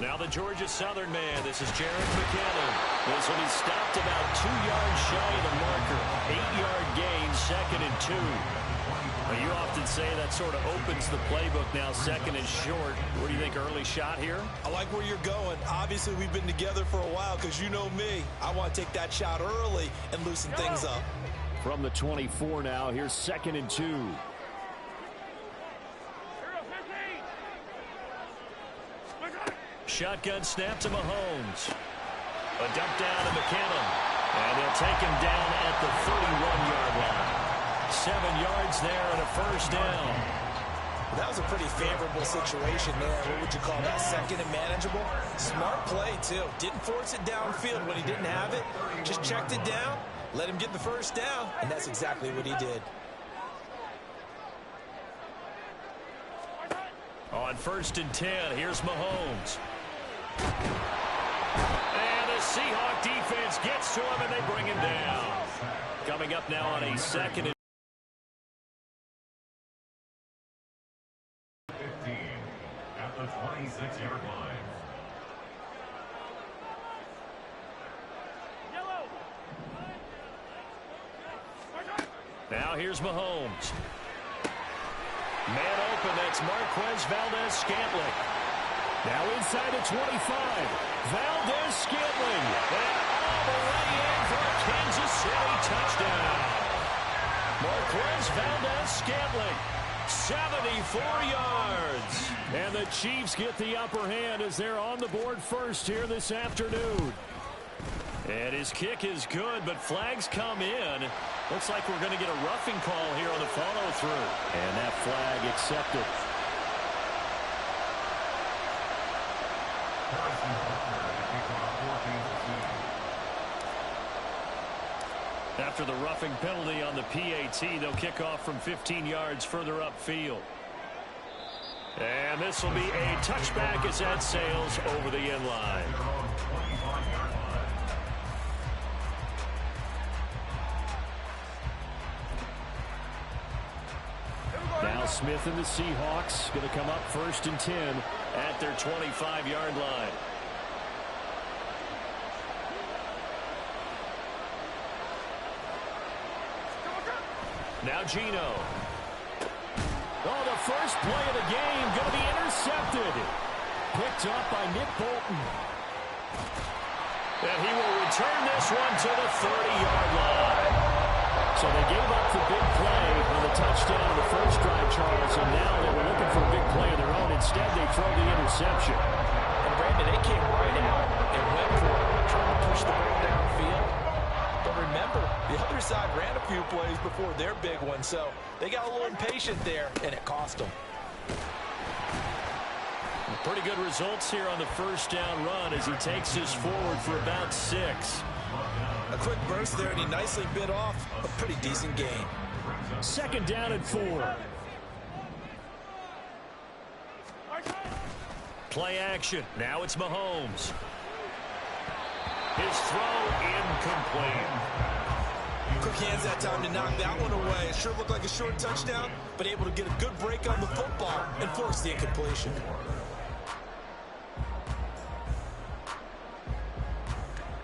Now the Georgia Southern man, this is Jared McKinnon. This will be stopped about 2 yards shy of the marker. 8-yard gain, 2nd and 2. Well, you often say that sort of opens the playbook now, 2nd and short. What do you think, early shot here? I like where you're going. Obviously, we've been together for a while because you know me. I want to take that shot early and loosen things up. From the 24 now, here's 2nd and 2. Shotgun snap to Mahomes. A dump down to McKinnon. And they'll take him down at the 31-yard line. 7 yards there and a first down. That was a pretty favorable situation there. What would you call that? 2nd and manageable? Smart play, too. Didn't force it downfield when he didn't have it. Just checked it down, let him get the first down, and that's exactly what he did. On 1st and 10, here's Mahomes. And the Seahawk defense gets to him, and they bring him down. Coming up now on a 2nd and 15 at the 26-yard line. Now here's Mahomes. Man open, that's Marquez Valdez-Scantling. Now inside the 25. Valdez-Scantling. And all the way in for a Kansas City touchdown. Marquez Valdez-Scantling. 74 yards. And the Chiefs get the upper hand as they're on the board first here this afternoon. And his kick is good, but flags come in. Looks like we're going to get a roughing call here on the follow-through. And that flag accepted. After the roughing penalty on the PAT, they'll kick off from 15 yards further upfield. And this will be a touchback as that sails over the end line. Now Smith and the Seahawks going to come up 1st and 10 at their 25-yard line. Now Geno. Oh, the first play of the game going to be intercepted. Picked up by Nick Bolton. And he will return this one to the 30-yard line. So they gave up the big play on the touchdown of the first drive, Charles, and now they were looking for a big play of their own. Instead, they throw the interception. And Brandon, they came right out and went for it, trying to push the ball downfield. But remember, the other side ran a few plays before their big one, so they got a little impatient there, and it cost them. Pretty good results here on the first down run as he takes this forward for about 6. A quick burst there, and he nicely bit off a pretty decent gain. 2nd down and 4. Play action. Now it's Mahomes. His throw incomplete. Quick hands that time to knock that one away. It sure looked like a short touchdown, but able to get a good break on the football and force the incompletion.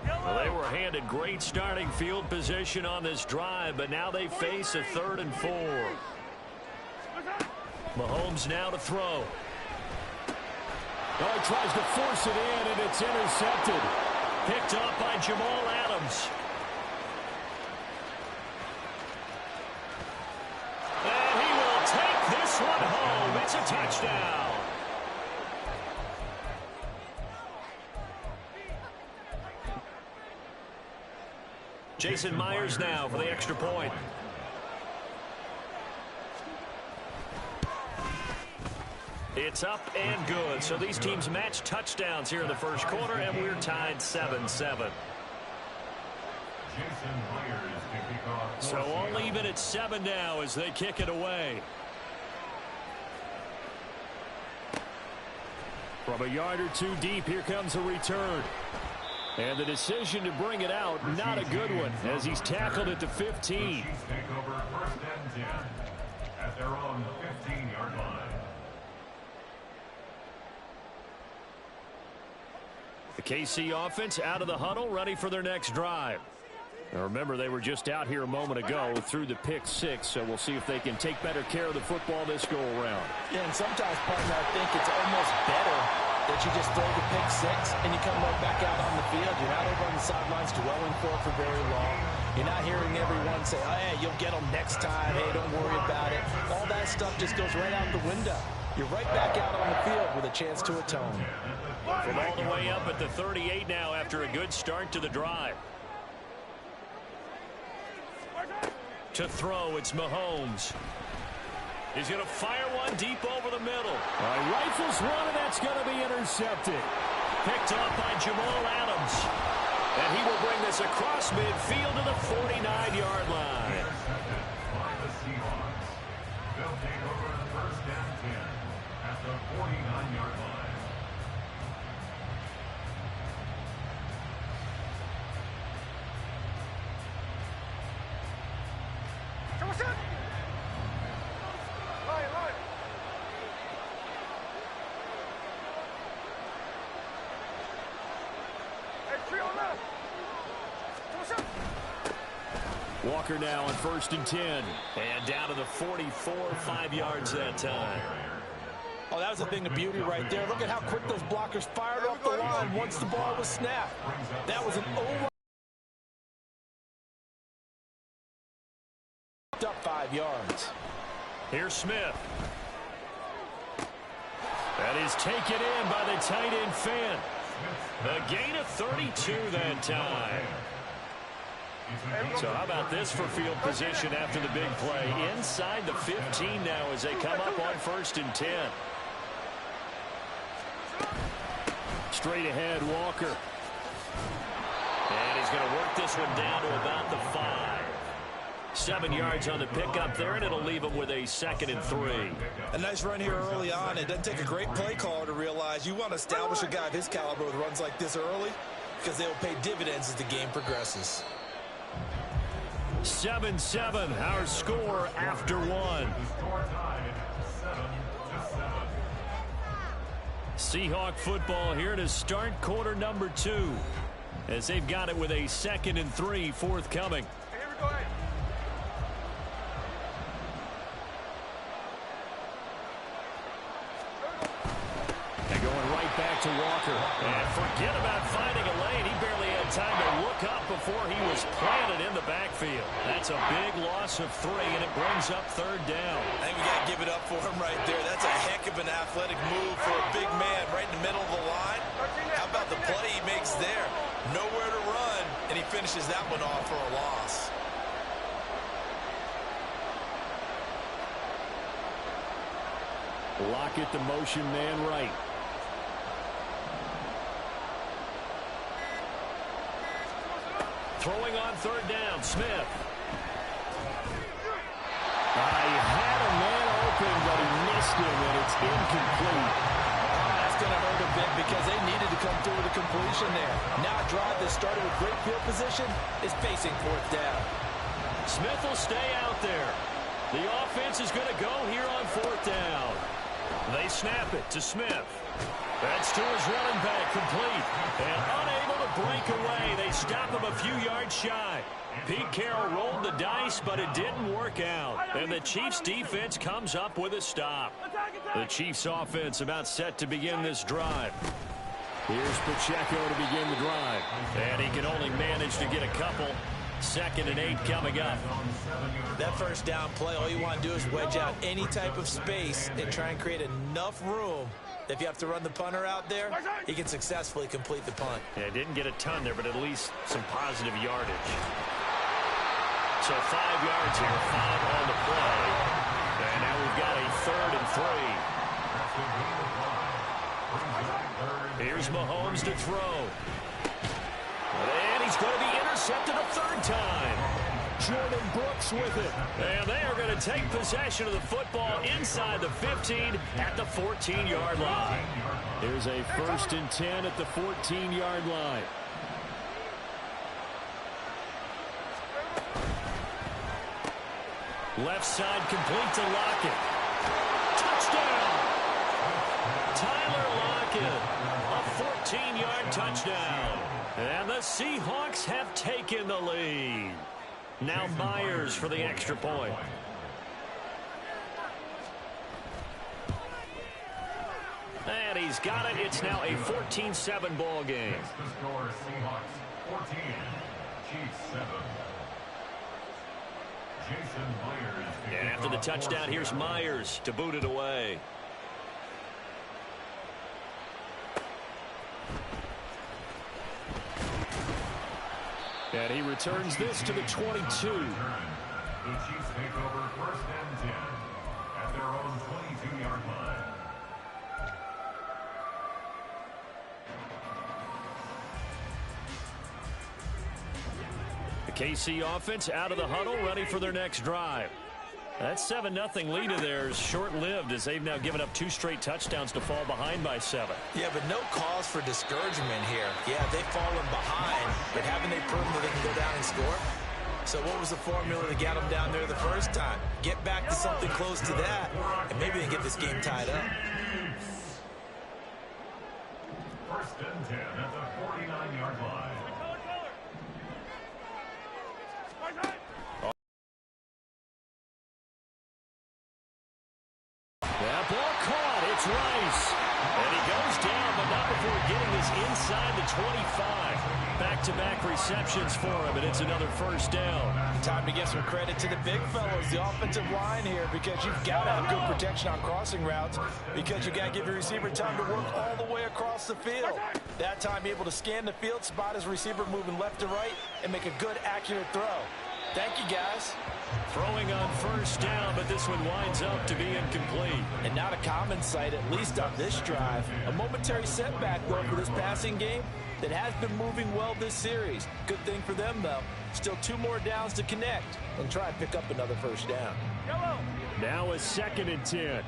Well, they were handed great starting field position on this drive, but now they face a 3rd and 4. Mahomes now to throw. Oh, he tries to force it in, and it's intercepted. Picked up by Jamal Adams. And he will take this one home. It's a touchdown. Jason Myers now for the extra point. It's up and good. So these teams match touchdowns here in the first quarter, and we're tied 7-7. So all even at 7 now as they kick it away. From a yard or two deep, here comes a return. And the decision to bring it out, not a good one, as he's tackled at the 15. The Chiefs take over 1st and 10 at their own 15-yard line. The KC offense out of the huddle, ready for their next drive. Now remember, they were just out here a moment ago through the pick six, so we'll see if they can take better care of the football this go-around. Yeah, and sometimes, partner, I think it's almost better that you just throw the pick six and you come right back out on the field. You're not over on the sidelines dwelling for very long. You're not hearing everyone say, oh, hey, you'll get them next time. Hey, don't worry about it. All that stuff just goes right out the window. You're right back out on the field with a chance to atone. From all the way up at the 38 now after a good start to the drive. To throw, it's Mahomes. He's going to fire one deep over the middle. Rifles one, and that's going to be intercepted. Picked up by Jamal Adams. And he will bring this across midfield to the 49-yard line. By the Seahawks. They'll take over first and 10 at the 49-yard line. Walker now on 1st and 10. And down to the 44, 5 yards that time. Oh, that was a thing of beauty right there. Look at how quick those blockers fired off the line once the ball was snapped. That was an over. Up 5 yards. Here's Smith. That is taken in by the tight end Fan. A gain of 32 that time. So how about this for field position after the big play? Inside the 15 now as they come up on 1st and 10. Straight ahead, Walker. And he's going to work this one down to about the 5. 7 yards on the pickup there, and it'll leave him with a 2nd and 3. A nice run here early on. It doesn't take a great play caller to realize you want to establish a guy of his caliber with runs like this early because they'll pay dividends as the game progresses. 7-7, our score after one. Score tied 7-7. Seahawk football here to start quarter number 2 as they've got it with a 2nd and 3 forthcoming. Here we go. And going right back to Walker. And forget about finding a lane. He barely had time to look up before he was planted in the backfield. That's a big loss of 3, and it brings up 3rd down. I think we got to give it up for him right there. That's a heck of an athletic move for a big man right in the middle of the line. How about the play he makes there? Nowhere to run, and he finishes that one off for a loss. Lockett, the motion man right. Throwing on 3rd down, Smith. He had a man open, but he missed him, and it's incomplete. That's going to hurt a bit because they needed to come through with a completion there. Now a drive that started with great field position is facing 4th down. Smith will stay out there. The offense is going to go here on 4th down. They snap it to Smith. That's to his running back, complete. And unable to break away. They stop him a few yards shy. Pete Carroll rolled the dice, but it didn't work out. And the Chiefs' defense comes up with a stop. The Chiefs' offense about set to begin this drive. Here's Pacheco to begin the drive. And he can only manage to get a couple. 2nd and 8 coming up. That 1st down play, all you want to do is wedge out any type of space and try and create enough room. If you have to run the punter out there, he can successfully complete the punt. Yeah, didn't get a ton there, but at least some positive yardage. So 5 yards here, 5 on the play. And now we've got a 3rd and 3. Here's Mahomes to throw. And he's going to be intercepted a 3rd time. Jordan Brooks with it. And they are going to take possession of the football inside the 15 at the 14-yard line. There's a 1st and 10 at the 14-yard line. Left side complete to Lockett. Touchdown! Tyler Lockett. A 14-yard touchdown. And the Seahawks have taken the lead. Now Myers for the extra point. And he's got it. It's now a 14-7 ball game. The score, Seahawks 14, Chiefs 7. Jason Myers. And after the touchdown, here's Myers to boot it away. And he returns this to the 22. The Chiefs take over first and 10 at their own 22-yard line. The KC offense out of the huddle, ready for their next drive. That 7-0 lead of theirs short-lived as they've now given up 2 straight touchdowns to fall behind by 7. Yeah, but no cause for discouragement here. Yeah, they've fallen behind, but haven't they proven that they can go down and score? So what was the formula to get them down there the first time? Get back to something close to that, and maybe they get this game tied up. First and 10 at the 49-yard line. That ball caught. It's Rice. And he goes down, but not before getting this inside the 25. Back-to-back receptions for him, and it's another first down. Time to give some credit to the big fellows, the offensive line here, because you've got to have good protection on crossing routes, because you've got to give your receiver time to work all the way across the field. That time, be able to scan the field, spot his receiver moving left to right, and make a good, accurate throw. Thank you, guys. Throwing on first down, but this one winds up to be incomplete. And not a common sight, at least on this drive. A momentary setback, though, for this passing game that has been moving well this series. Good thing for them, though. Still 2 more downs to connect and try and pick up another first down. Now a 2nd and 10.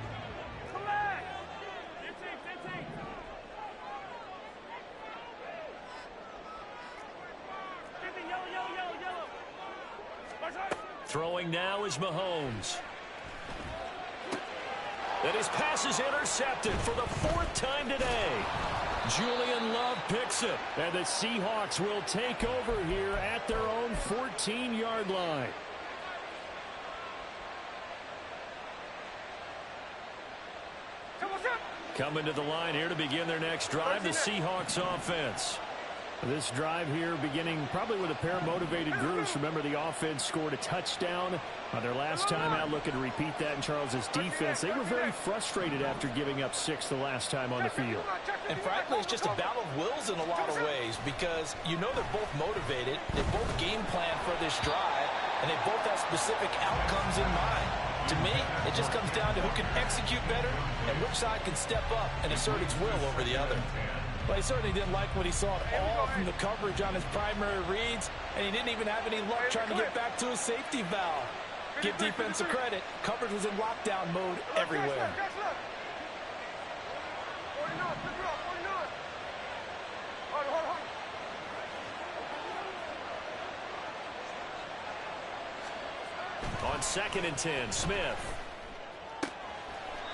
Throwing now is Mahomes. And his pass is intercepted for the 4th time today. Julian Love picks it. And the Seahawks will take over here at their own 14-yard line. Coming to the line here to begin their next drive, the Seahawks offense. This drive here beginning probably with a pair of motivated groups. Remember, the offense scored a touchdown their last time out, looking to repeat that in Charles's defense. They were very frustrated after giving up 6 the last time on the field. And frankly, it's just a battle of wills in a lot of ways, because you know they're both motivated, they both game plan for this drive, and they both have specific outcomes in mind. To me, it just comes down to who can execute better and which side can step up and assert its will over the other. Well, he certainly didn't like what he saw at all from the coverage on his primary reads, and he didn't even have any luck trying to get back to his safety valve. Give defense a credit. Coverage was in lockdown mode everywhere. On 2nd and 10, Smith.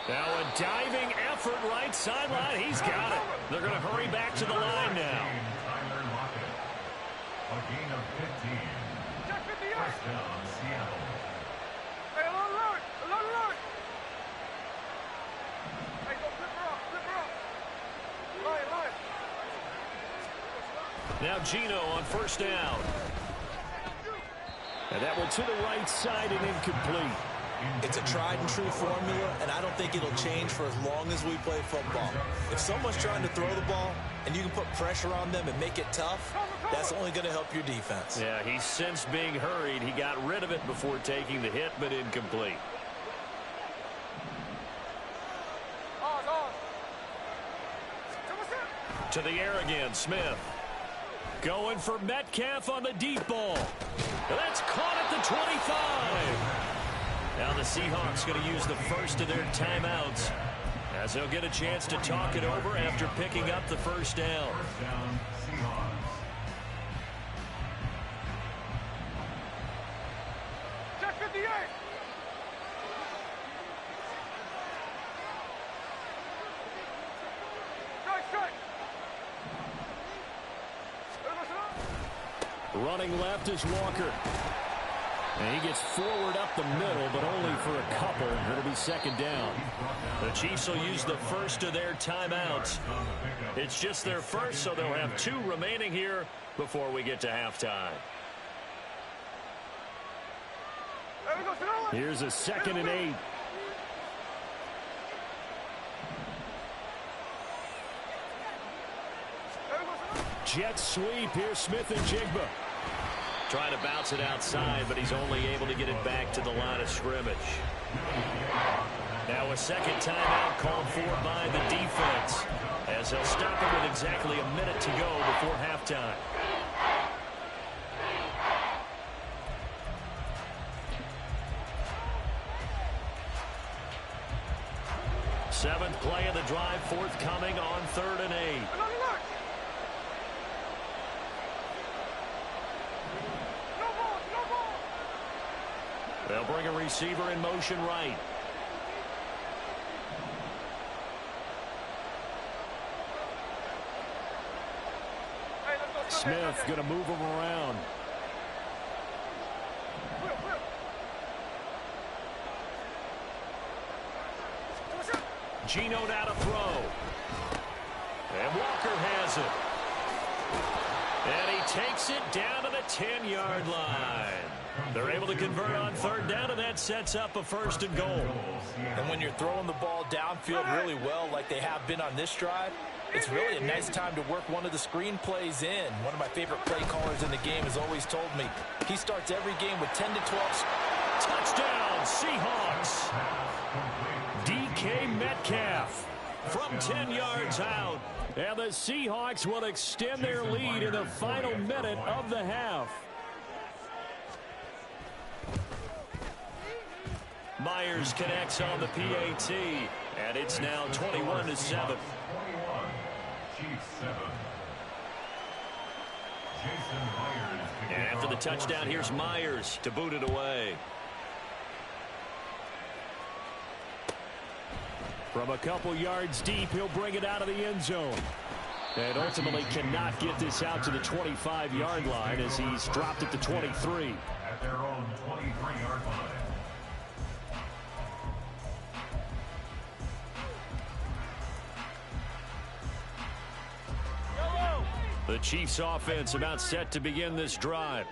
Now a diving effort right sideline. He's got it. They're going to hurry back to the line now. Tyler Lockett. A gain of 15. First down, Seattle. Now Gino on first down. And that one to the right side and incomplete. It's a tried-and-true formula, and I don't think it'll change for as long as we play football. If someone's trying to throw the ball and you can put pressure on them and make it tough, that's only going to help your defense. Yeah, he's since being hurried. He got rid of it before taking the hit, but incomplete. To the air again, Smith. Going for Metcalf on the deep ball. That's caught at the 25. Now the Seahawks going to use the first of their timeouts as they'll get a chance to talk it over after picking up the first down. First down, Seahawks. Running left is Walker. And he gets forward up the middle, but only for a couple. It'll be second down. The Chiefs will use the first of their timeouts. It's just their first, so they'll have 2 remaining here before we get to halftime. Here's a 2nd and 8. Jet sweep. Here's Smith and Jigba. Trying to bounce it outside, but he's only able to get it back to the line of scrimmage. Now a second timeout called for by the defense, as they'll stop it with exactly a minute to go before halftime. Seventh play of the drive forthcoming on 3rd and 8. They'll bring a receiver in motion right. Smith going to move him around. Geno now to throw. And Walker has it. And he takes it down to the 10-yard line. They're able to convert on 3rd down, and that sets up a 1st and goal. And when you're throwing the ball downfield really well like they have been on this drive, it's really a nice time to work one of the screen plays in. One of my favorite play callers in the game has always told me he starts every game with 10 to 12. Touchdown, Seahawks. DK Metcalf from 10 yards out. And the Seahawks will extend their lead in the final minute of the half. Myers connects on the PAT, and it's now 21-7. And after the touchdown, here's Myers to boot it away. From a couple yards deep, he'll bring it out of the end zone. And ultimately cannot get this out to the 25-yard line as he's dropped it to 23. At their own 23-yard line. The Chiefs offense about set to begin this drive.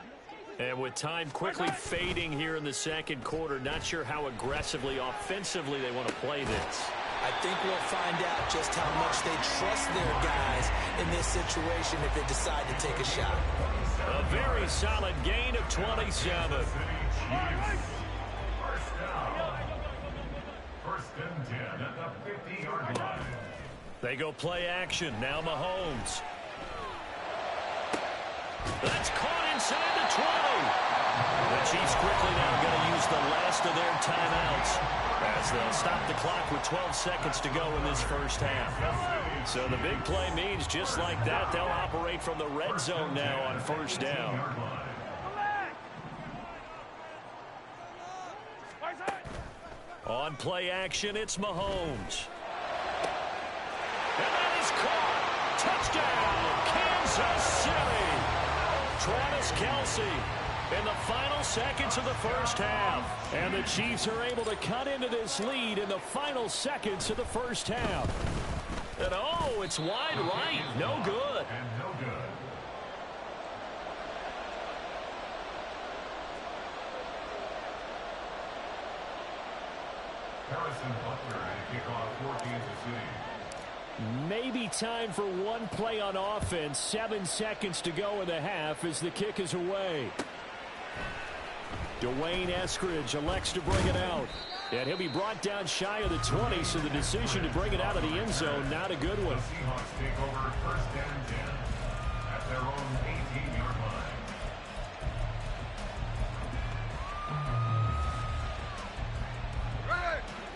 And with time quickly fading here in the second quarter, not sure how aggressively, offensively they want to play this. I think we'll find out just how much they trust their guys in this situation if they decide to take a shot. A very solid gain of 27. First down. 1st and 10 at the 50-yard line. They go play action. Now Mahomes. That's caught inside the 20. The Chiefs quickly now going to use the last of their timeouts as they'll stop the clock with 12 seconds to go in this first half. So the big play means just like that, they'll operate from the red zone now on 1st down. On play action, it's Mahomes. And that is caught. Touchdown, Kansas City. Travis Kelce in the final seconds of the first half. And the Chiefs are able to cut into this lead in the final seconds of the first half. And oh, it's wide right. No good. And no good. Harrison Butler and kickoff for Kansas City. Maybe time for one play on offense. 7 seconds to go in the half as the kick is away. Dwayne Eskridge elects to bring it out. And he'll be brought down shy of the 20, so the decision to bring it out of the end zone, not a good one. The Seahawks take over 1st and 10 at their own 18-yard line.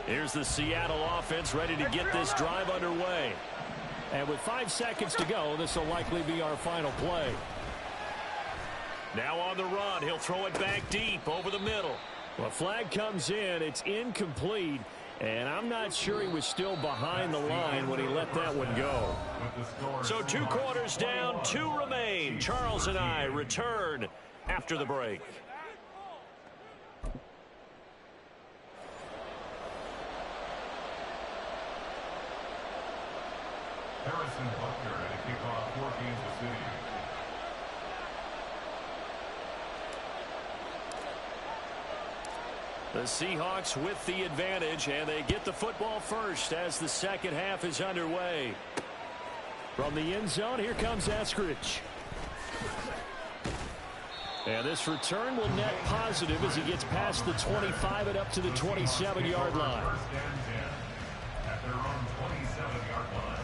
Here's the Seattle offense ready to get this drive underway. And with 5 seconds to go, this will likely be our final play. Now on the run, he'll throw it back deep over the middle. Well, flag comes in. It's incomplete. And I'm not sure he was still behind the line when he let that one go. So 2 quarters down, 2 remain. Charles and I return after the break. Harrison Butker at a kickoff for Kansas City. The Seahawks with the advantage, and they get the football first as the second half is underway. From the end zone, here comes Eskridge. And this return will net positive as he gets past the 25 and up to the 27-yard line. At their own 27-yard line.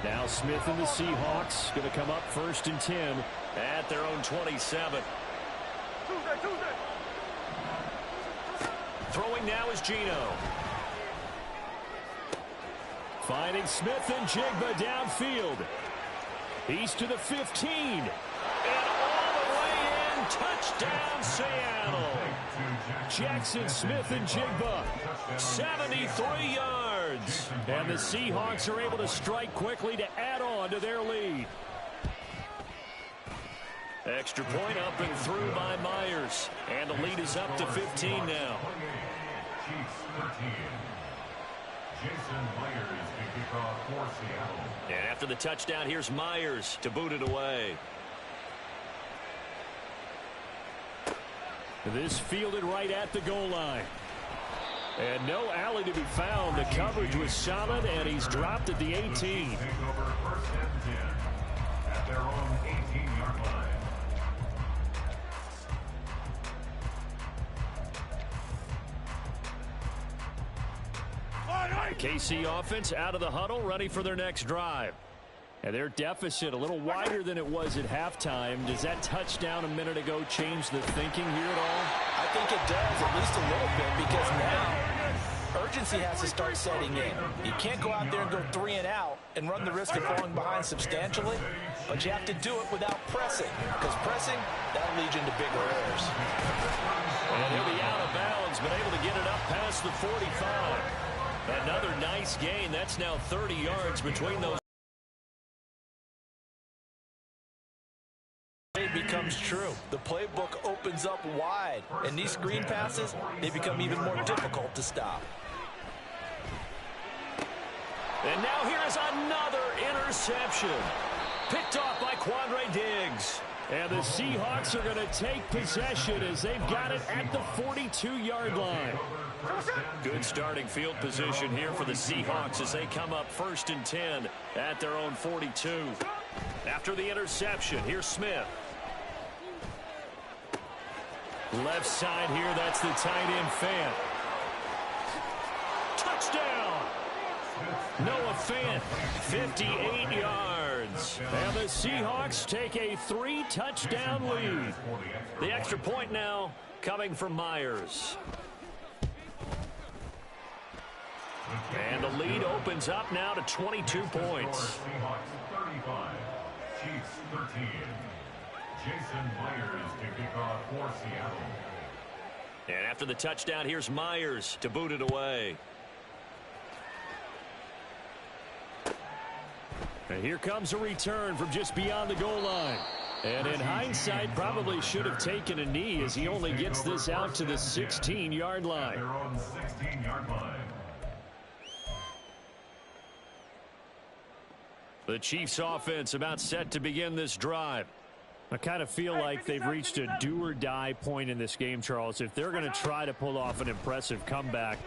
Now Smith and the Seahawks going to come up 1st and 10 at their own 27. Throwing now is Geno. Finding Smith and Jigba downfield. He's to the 15. And all the way in. Touchdown, Seattle. Jackson Smith and Jigba. 73 yards. And the Seahawks are able to strike quickly to add on to their lead. Extra point up and through by Myers. And the lead is up to 15 now. Chiefs 13. Jason Myers to kick off for Seattle. And after the touchdown, here's Myers to boot it away. This fielded right at the goal line. And no alley to be found. The coverage was solid, and he's dropped at the 18. Take over 1st and 10 at their own 18-yard line. The KC offense out of the huddle, ready for their next drive. And their deficit a little wider than it was at halftime. Does that touchdown a minute ago change the thinking here at all? I think it does, at least a little bit, because now urgency has to start setting in. You can't go out there and go 3 and out and run the risk of falling behind substantially, but you have to do it without pressing, because pressing, that'll lead you into bigger errors. And he'll be out of bounds, but able to get it up past the 45. Another nice gain. That's now 30 yards between those. It becomes true. The playbook opens up wide, and these screen passes, they become even more difficult to stop. And now here is another interception. Picked off by Quandre Diggs. And the Seahawks are going to take possession as they've got it at the 42-yard line. Good starting field position here for the Seahawks as they come up 1st and 10 at their own 42. After the interception, here's Smith. Left side here, that's the tight end Fant. Touchdown! Noah Fant, 58 yards. And the Seahawks take a 3-touchdown lead. The extra point now coming from Myers. And the lead opens up now to 22 points. Seahawks 35. Chiefs 13. Jason Myers to kick off for Seattle. And after the touchdown, here's Myers to boot it away. And here comes a return from just beyond the goal line. And in hindsight, probably should have taken a knee as he only gets this out to the 16-yard line. Their own 16-yard line. The Chiefs offense about set to begin this drive. I kind of feel like they've reached a do-or-die point in this game, Charles. If they're going to try to pull off an impressive comeback,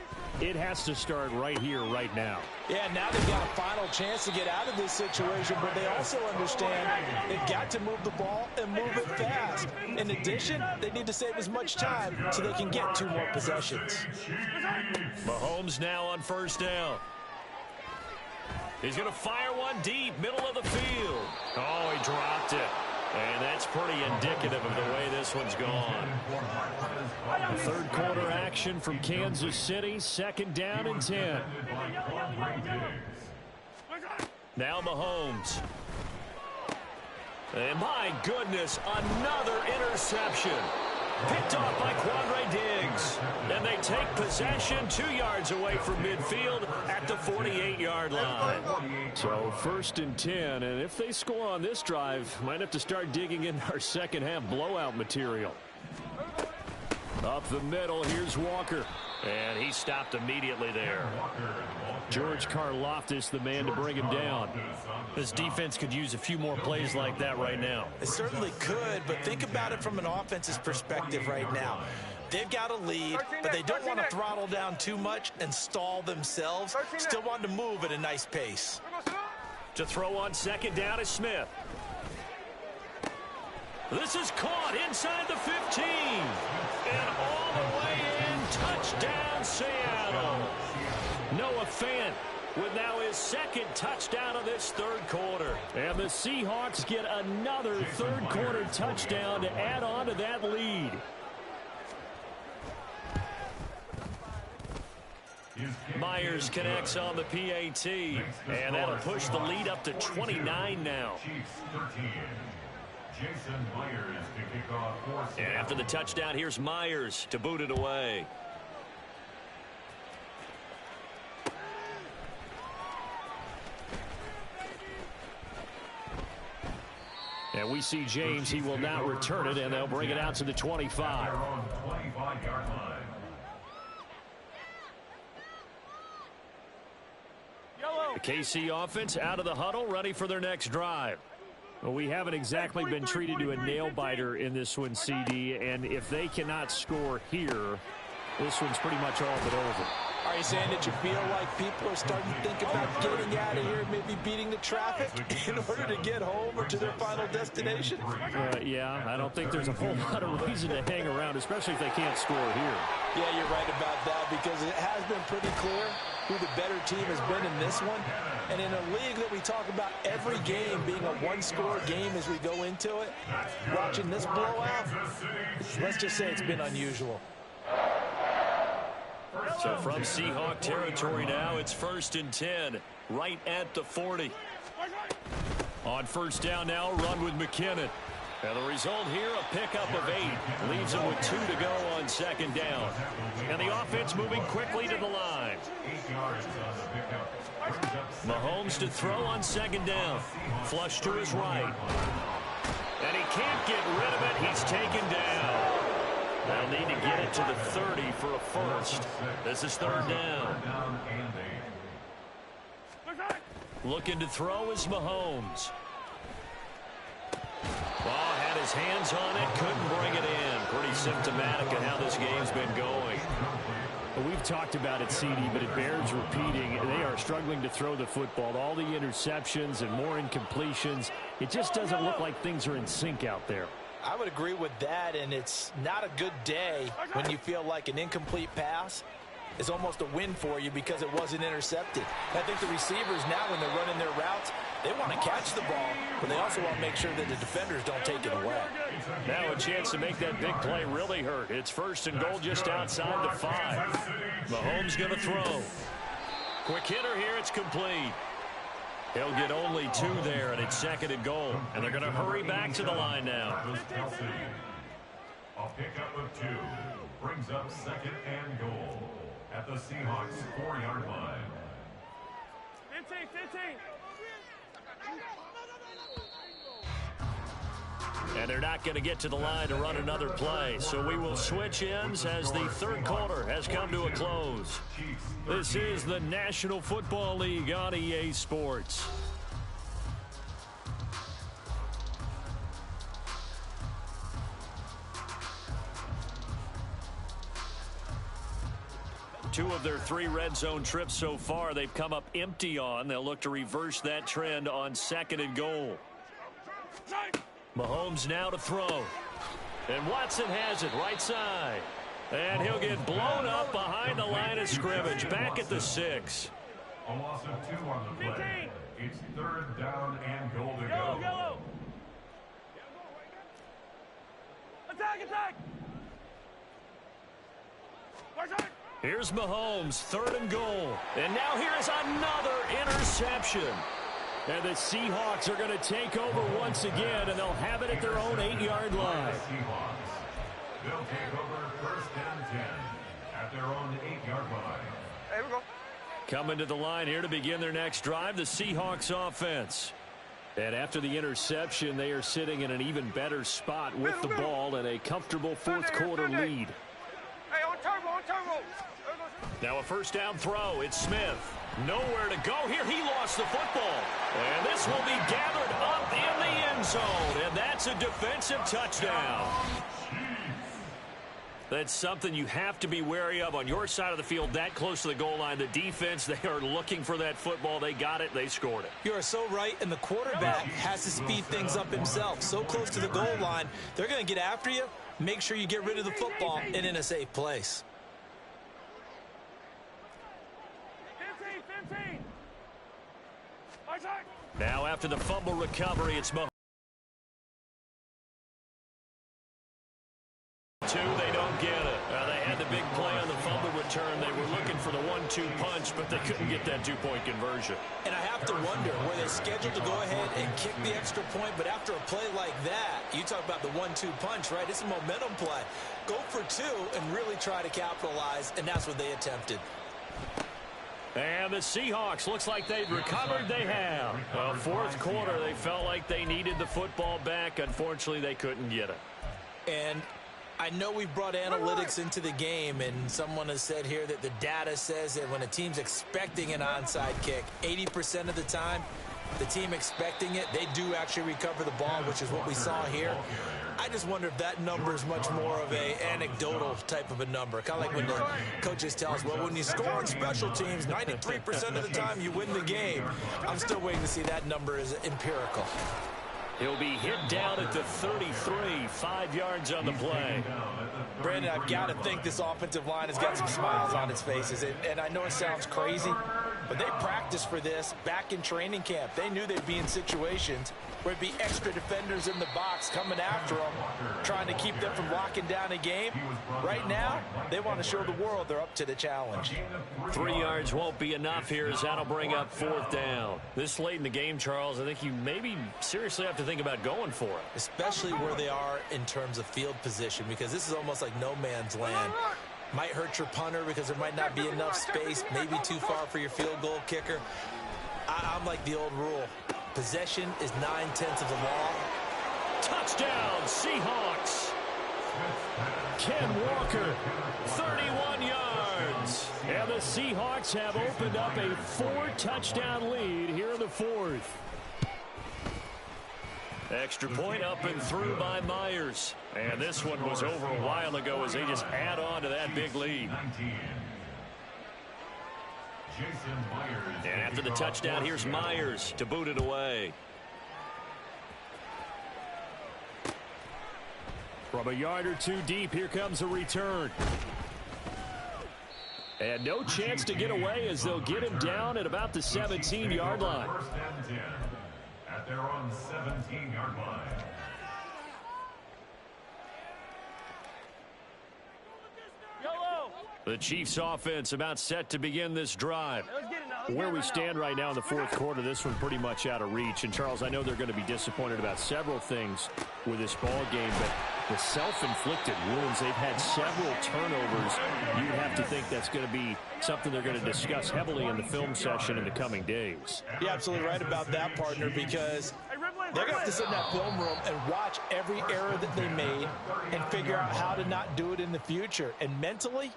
it has to start right here, right now. Yeah, now they've got a final chance to get out of this situation, but they also understand they've got to move the ball and move it fast. In addition, they need to save as much time so they can get 2 more possessions. Mahomes now on 1st down. He's going to fire one deep, middle of the field. Oh, he dropped it. And that's pretty indicative of the way this one's gone. Third quarter action from Kansas City. 2nd down and 10. Now Mahomes. And my goodness, another interception. Picked off by Quandre Diggs. And they take possession 2 yards away from midfield at the 48-yard line. So 1st and 10, and if they score on this drive, might have to start digging in our second-half blowout material. Up the middle, here's Walker. And he stopped immediately there. George Karlaftis, the man to bring him down. This defense could use a few more plays like that right now. It certainly could, but think about it from an offense's perspective right now. They've got a lead, but they don't want to throttle down too much and stall themselves. Still want to move at a nice pace. To throw on 2nd down is Smith. This is caught inside the 15. And all the way in, touchdown Seattle. Noah Fant with now his 2nd touchdown of this 3rd quarter. And the Seahawks get another 3rd quarter touchdown to add on to that lead. Myers connects on the PAT, and that'll push the lead up to 29 now. And after the touchdown, here's Myers to boot it away. And we see James. He will now return it, and they'll bring it out to the 25. The KC offense out of the huddle, ready for their next drive. Well, we haven't exactly been treated to a nail-biter in this one, CD, and if they cannot score here, this one's pretty much all but over. Are you saying that you feel like people are starting to think about getting out of here, maybe beating the traffic in order to get home or to their final destination? Yeah, I don't think there's a whole lot of reason to hang around, especially if they can't score here. Yeah, you're right about that, because it has been pretty clear who the better team has been in this one. And in a league that we talk about every game being a one-score game as we go into it, watching this blowout, let's just say it's been unusual. So from Seahawk territory now, it's 1st and 10, right at the 40. On 1st down now, run with McKinnon. And the result here, a pickup of 8. Leaves them with 2 to go on 2nd down. And the offense moving quickly to the line. Mahomes to throw on 2nd down. Flush to his right. And he can't get rid of it. He's taken down. They'll need to get it to the 30 for a first. This is 3rd down. Looking to throw is Mahomes. Ball had his hands on it, couldn't bring it in. Pretty symptomatic of how this game's been going. Well, we've talked about it, CD, but it bears repeating. They are struggling to throw the football. All the interceptions and more incompletions. It just doesn't look like things are in sync out there. I would agree with that, and it's not a good day when you feel like an incomplete pass is almost a win for you because it wasn't intercepted. I think the receivers now, when they're running their routes, they want to catch the ball, but they also want to make sure that the defenders don't take it away. Now a chance to make that big play really hurt. It's 1st and goal just outside the 5. Mahomes going to throw. Quick hitter here, it's complete. He'll get only 2 there, and it's 2nd and goal. And they're going to hurry back to the line now. A pickup of 2 brings up 2nd and goal at the Seahawks 4-yard line. 15. And they're not going to get to the line to run another play. So we will switch ends as the 3rd quarter has come to a close. This is the National Football League on EA Sports. Two of their 3 red zone trips so far, they've come up empty on. They'll look to reverse that trend on 2nd and goal. Mahomes now to throw. And Watson has it right side. And he'll get blown up behind the line of scrimmage. Back at the 6. A loss of 2 on the play. It's 3rd down and goal to go. Go. Attack. Here's Mahomes, 3rd and goal. And now here's another interception. And the Seahawks are going to take over once again, and they'll have it at their own 8-yard line. They'll take over first and 10 at their own 8-yard line. Hey, we go. Coming to the line here to begin their next drive, the Seahawks offense. And after the interception, they are sitting in an even better spot with the ball and a comfortable fourth quarter lead. Hey, on turbo, on turbo. Now a first down throw. It's Smith. Nowhere to go here. He lost the football. And this will be gathered up in the end zone. And that's a defensive touchdown. That's something you have to be wary of on your side of the field, that close to the goal line. The defense, they are looking for that football. They got it. They scored it. You are so right, and the quarterback has to speed things up himself. So close to the goal line, they're going to get after you. Make sure you get rid of the football and in a safe place. 15. Now after the fumble recovery, it's Mahomes. They don't get it. They had the big play on the fumble return. They were looking for the 1-2 punch, but they couldn't get that two-point conversion. And I have to wonder, were they scheduled to go ahead and kick the extra point? But after a play like that, you talk about the 1-2 punch, right? It's a momentum play. Go for two and really try to capitalize, and that's what they attempted. And the Seahawks, looks like they've recovered. They have. Well, fourth quarter, they felt like they needed the football back. Unfortunately, they couldn't get it. And I know we've brought analytics into the game, and someone has said here that the data says that when a team's expecting an onside kick, 80% of the time, the team expecting it, they do actually recover the ball, which is what we saw here. I just wonder if that number is much more of a anecdotal type of a number. Kind of like when the coaches tell us, well, when you score on special teams, 93% of the time you win the game. I'm still waiting to see that number is empirical. He'll be hit down at the 33, 5 yards on the play. Brandon, I've got to think this offensive line has got some smiles on its faces. And I know it sounds crazy, but they practiced for this back in training camp. They knew they'd be in situations where it'd be extra defenders in the box coming after them, trying to keep them from locking down a game. Right now, they want to show the world they're up to the challenge. 3 yards won't be enough here as that'll bring up fourth down. This late in the game, Charles, I think you maybe seriously have to think about going for it. Especially where they are in terms of field position, because this is almost like no man's land. Might hurt your punter because there might not be enough space, maybe too far for your field goal kicker. I'm like the old rule. Possession is 9/10 of the law. Touchdown, Seahawks. Ken Walker, 31 yards. And the Seahawks have opened up a 4-touchdown lead here in the fourth. Extra point up and through by Myers. And this one was over a while ago as they just add on to that big lead. And after the touchdown, here's Myers to boot it away. From a yard or two deep, here comes a return. And no chance to get away as they'll get him down at about the 17-yard line. First and 10 at their own 17-yard line. The Chiefs offense about set to begin this drive. Where we stand right now in the fourth quarter, this one pretty much out of reach. And Charles, I know they're going to be disappointed about several things with this ball game, but the self-inflicted wounds, they've had several turnovers. You'd have to think that's going to be something they're going to discuss heavily in the film session in the coming days. You're absolutely right about that, partner, because they're going to have to sit in that film room and watch every error that they made and figure out how to not do it in the future. And mentally,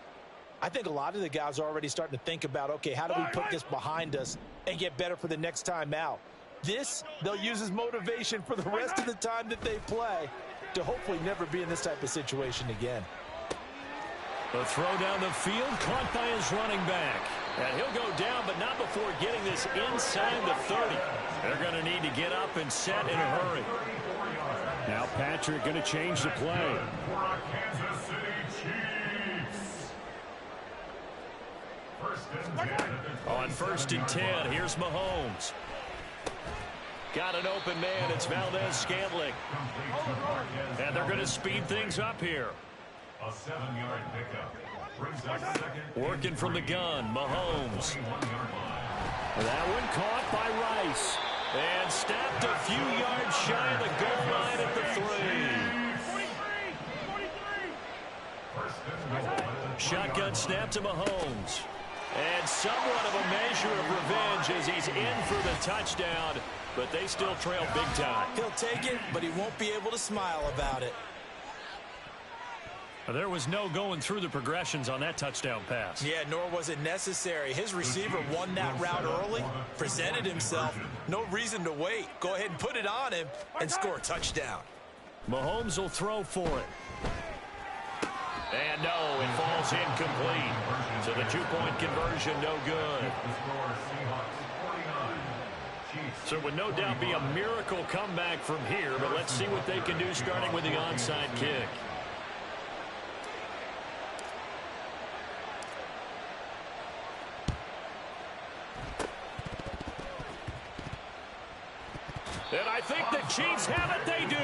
I think a lot of the guys are already starting to think about, okay, how do we put this behind us and get better for the next time out? This, they'll use as motivation for the rest of the time that they play to hopefully never be in this type of situation again. The throw down the field, caught by his running back. And he'll go down, but not before getting this inside the 30. They're going to need to get up and set in a hurry. Now Patrick going to change the play. On first and 10, here's Mahomes. Got an open man. It's Valdez-Scantling. And they're going to speed things up here. A 7-yard pickup. Working from the gun, Mahomes. That one caught by Rice. And stopped a few yards shy of the goal line at the 3. Shotgun snap to Mahomes. And somewhat of a measure of revenge as he's in for the touchdown, but they still trail big time. He'll take it, but he won't be able to smile about it. There was no going through the progressions on that touchdown pass. Yeah, nor was it necessary. His receiver won that route early, presented himself. No reason to wait. Go ahead and put it on him and score a touchdown. Mahomes will throw for it. And no, it falls incomplete. So the two-point conversion, no good. So it would no doubt be a miracle comeback from here, but let's see what they can do starting with the onside kick. And I think the Chiefs have it. They do.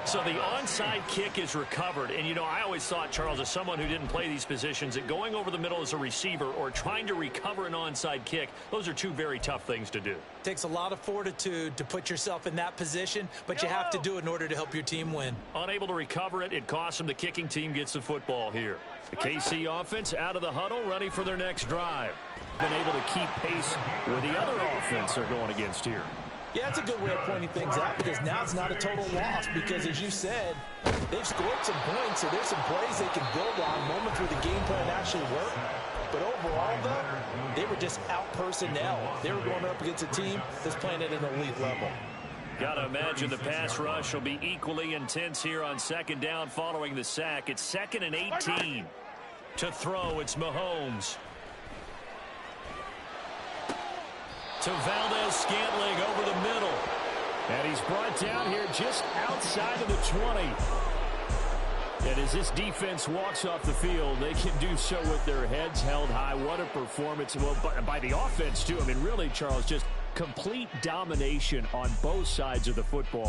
So the onside kick is recovered. And, you know, I always thought, Charles, as someone who didn't play these positions, that going over the middle as a receiver or trying to recover an onside kick, those are two very tough things to do. Takes a lot of fortitude to put yourself in that position, but you have to do it in order to help your team win. Unable to recover it, it costs them. The kicking team gets the football here. The KC offense out of the huddle, ready for their next drive. Been able to keep pace with the other offense they're going against here. Yeah, that's a good way of pointing things out because now it's not a total loss because, as you said, they've scored some points, so there's some plays they can build on, moments where the game plan actually worked. But overall, though, they were just out personnel. They were going up against a team that's playing at an elite level. Got to imagine the pass rush will be equally intense here on second down following the sack. It's 2nd and 18. To throw, it's Mahomes. To Valdez-Scantling over the middle. And he's brought down here just outside of the 20. And as this defense walks off the field, they can do so with their heads held high. What a performance. Well, by the offense, too. I mean, really, Charles, just complete domination on both sides of the football.